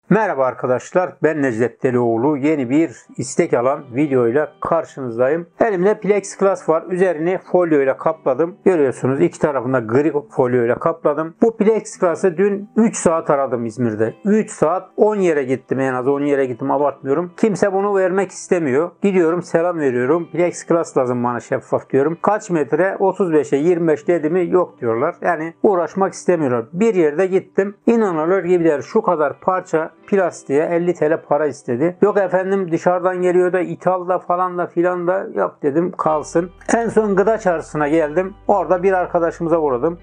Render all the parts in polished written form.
Merhaba arkadaşlar, ben Necdet Delioğlu. Yeni bir istek alan videoyla karşınızdayım. Elimde plexiglas var. Üzerini folyo ile kapladım. Görüyorsunuz, iki tarafında gri folyo ile kapladım. Bu plexiglas'ı dün 3 saat aradım İzmir'de. 3 saat 10 yere gittim, en az 10 yere gittim, abartmıyorum. Kimse bunu vermek istemiyor. Gidiyorum, selam veriyorum. Plexiglas lazım bana, şeffaf diyorum. Kaç metre? 35'e 25 dedi mi yok diyorlar. Yani uğraşmak istemiyorlar. Bir yerde gittim. İnanılır gibi değil. Şu kadar parça plastiğe 50 TL para istedi. Yok efendim, dışarıdan geliyor da, ithalda falan da filan da, yok dedim, kalsın. En son gıda çarşısına geldim. Orada bir arkadaşımıza uğradım.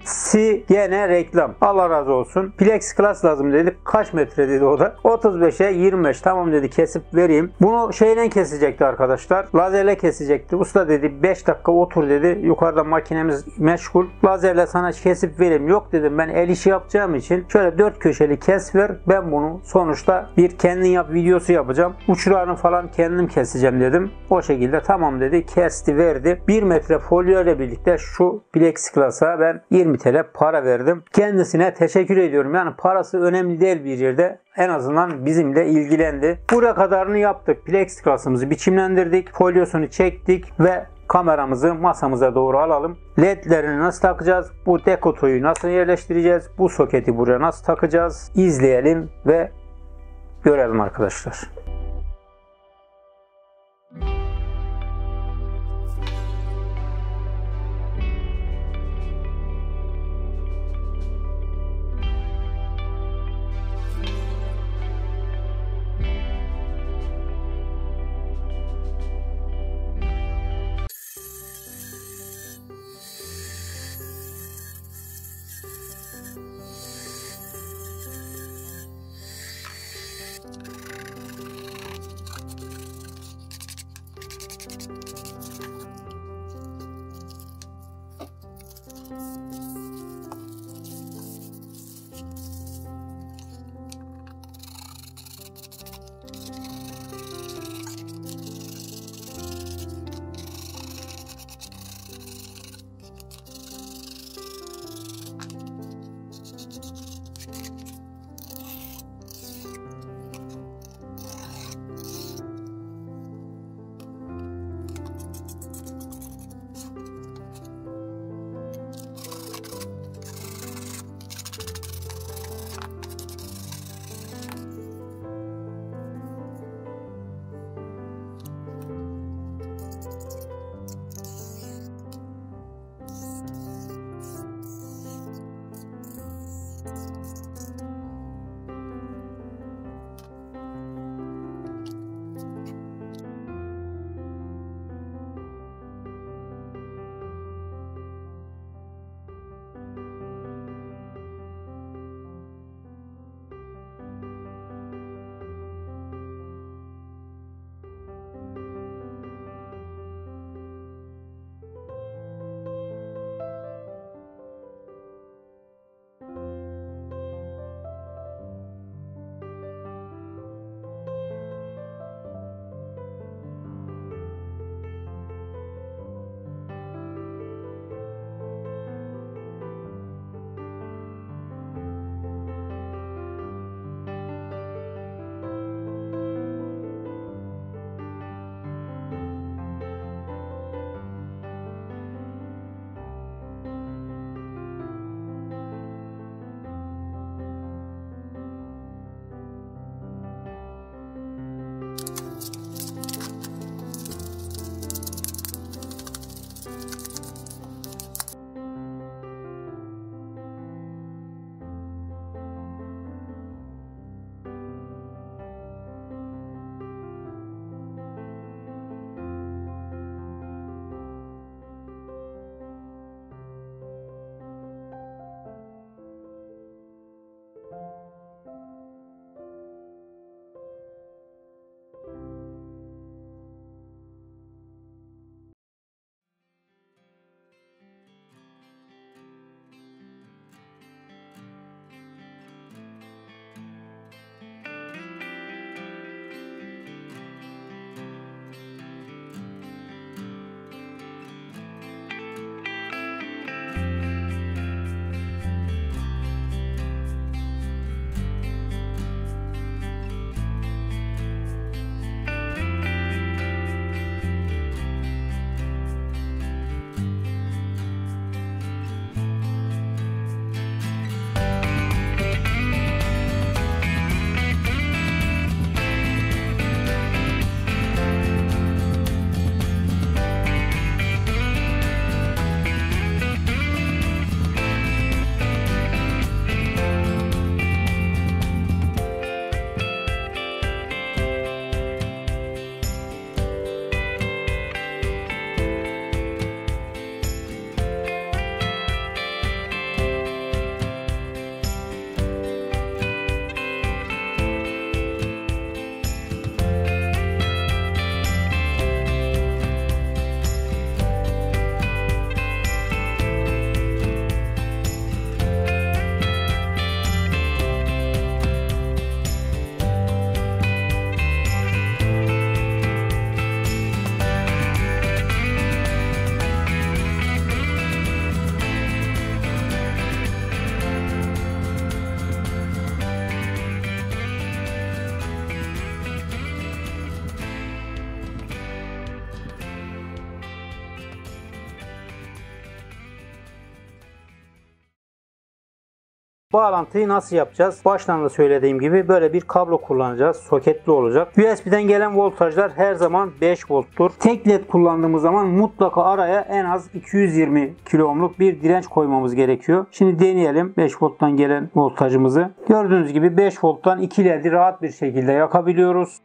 Gene reklam. Allah razı olsun. Plexiglas lazım dedi. Kaç metre dedi o da. 35'e 25. Tamam dedi, kesip vereyim. Bunu şeyle kesecekti arkadaşlar. Lazerle kesecekti. Usta dedi 5 dakika otur dedi. Yukarıda makinemiz meşgul. Lazerle sana kesip vereyim. Yok dedim, ben el işi yapacağım için şöyle 4 köşeli kes ver. Ben bunu sonuçta bir kendin yap videosu yapacağım. Uçlarını falan kendim keseceğim dedim. O şekilde tamam dedi. Kesti, verdi. 1 metre folyo ile birlikte şu plexiglas'a ben 20 TL para verdim. Kendisine teşekkür ediyorum. Yani parası önemli değil bir yerde. En azından bizimle ilgilendi. Buraya kadarını yaptık. Plexiglas'ımızı biçimlendirdik. Folyosunu çektik ve kameramızı masamıza doğru alalım. LED'lerini nasıl takacağız? Bu dekotoyu nasıl yerleştireceğiz? Bu soketi buraya nasıl takacağız? İzleyelim ve görelim arkadaşlar. Bağlantıyı nasıl yapacağız? Baştan da söylediğim gibi böyle bir kablo kullanacağız. Soketli olacak. USB'den gelen voltajlar her zaman 5 volttur. Tek led kullandığımız zaman mutlaka araya en az 220 kilo ohmluk bir direnç koymamız gerekiyor. Şimdi deneyelim 5 volttan gelen voltajımızı. Gördüğünüz gibi 5 volttan 2 led'i rahat bir şekilde yakabiliyoruz.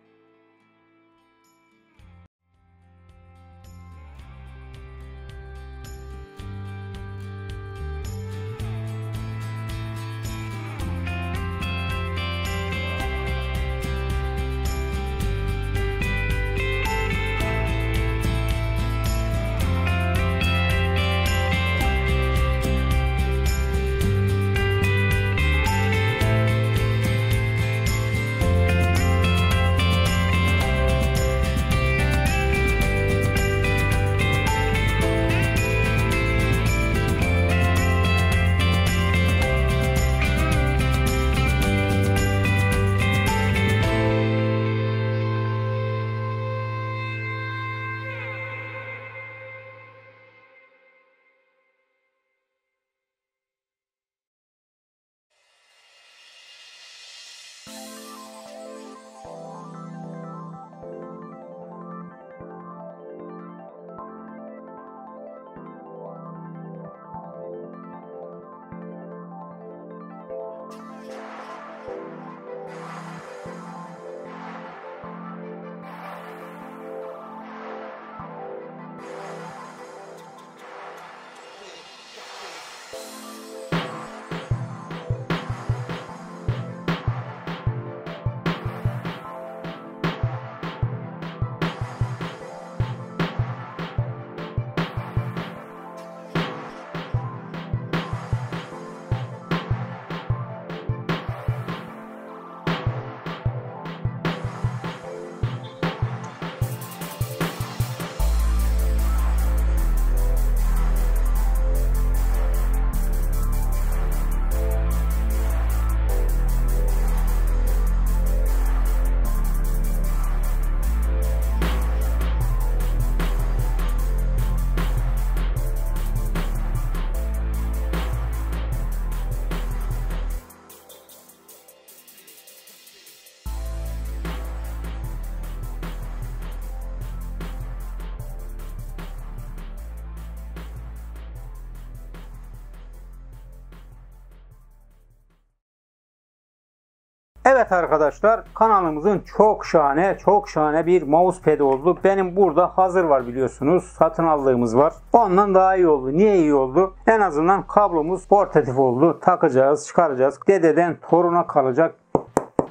Evet arkadaşlar, kanalımızın çok şahane bir mousepad oldu. Benim burada hazır var, biliyorsunuz. Satın aldığımız var. Ondan daha iyi oldu. Niye iyi oldu? En azından kablomuz portatif oldu. Takacağız, çıkaracağız. Dededen toruna kalacak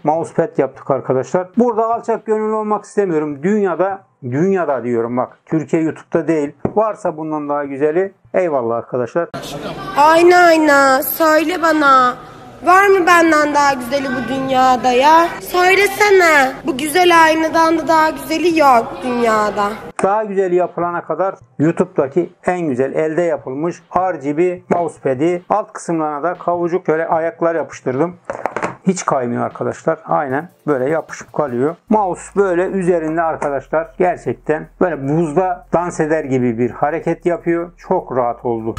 mousepad yaptık arkadaşlar. Burada alçak gönüllü olmak istemiyorum. Dünyada diyorum bak. Türkiye YouTube'da değil. Varsa bundan daha güzeli, eyvallah arkadaşlar. Ayna söyle bana. Var mı benden daha güzeli bu dünyada ya? Söylesene. Bu güzel aynadan da daha güzeli yok dünyada. Daha güzeli yapılana kadar YouTube'daki en güzel elde yapılmış RGB mousepad'i, alt kısımlarına da kavucuk şöyle ayaklar yapıştırdım. Hiç kaymıyor arkadaşlar. Aynen böyle yapışıp kalıyor. Mouse böyle üzerinde arkadaşlar gerçekten böyle buzda dans eder gibi bir hareket yapıyor. Çok rahat oldu.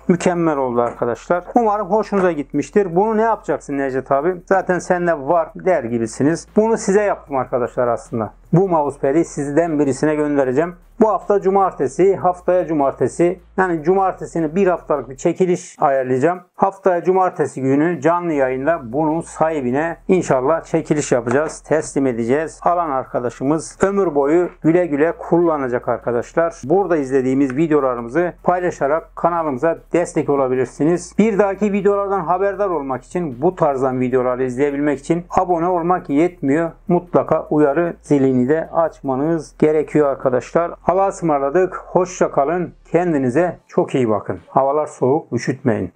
Mükemmel oldu arkadaşlar. Umarım hoşunuza gitmiştir. Bunu ne yapacaksın Necdet abi? Zaten sende var der gibisiniz. Bunu size yaptım arkadaşlar aslında. Bu mousepad'i sizden birisine göndereceğim. Bu hafta cumartesi, haftaya cumartesi. Yani cumartesini bir haftalık bir çekiliş ayarlayacağım. Haftaya cumartesi günü canlı yayında bunun sahibine inşallah çekiliş yapacağız. Teslim edeceğiz. Alan arkadaşımız ömür boyu güle güle kullanacak arkadaşlar. Burada izlediğimiz videolarımızı paylaşarak kanalımıza destek olabilirsiniz. Bir dahaki videolardan haberdar olmak için, bu tarzdan videoları izleyebilmek için abone olmak yetmiyor. Mutlaka uyarı zilini de açmanız gerekiyor arkadaşlar. Allah'a ısmarladık. Hoşça kalın. Kendinize çok iyi bakın. Havalar soğuk. Üşütmeyin.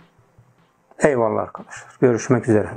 Eyvallah arkadaşlar. Görüşmek üzere.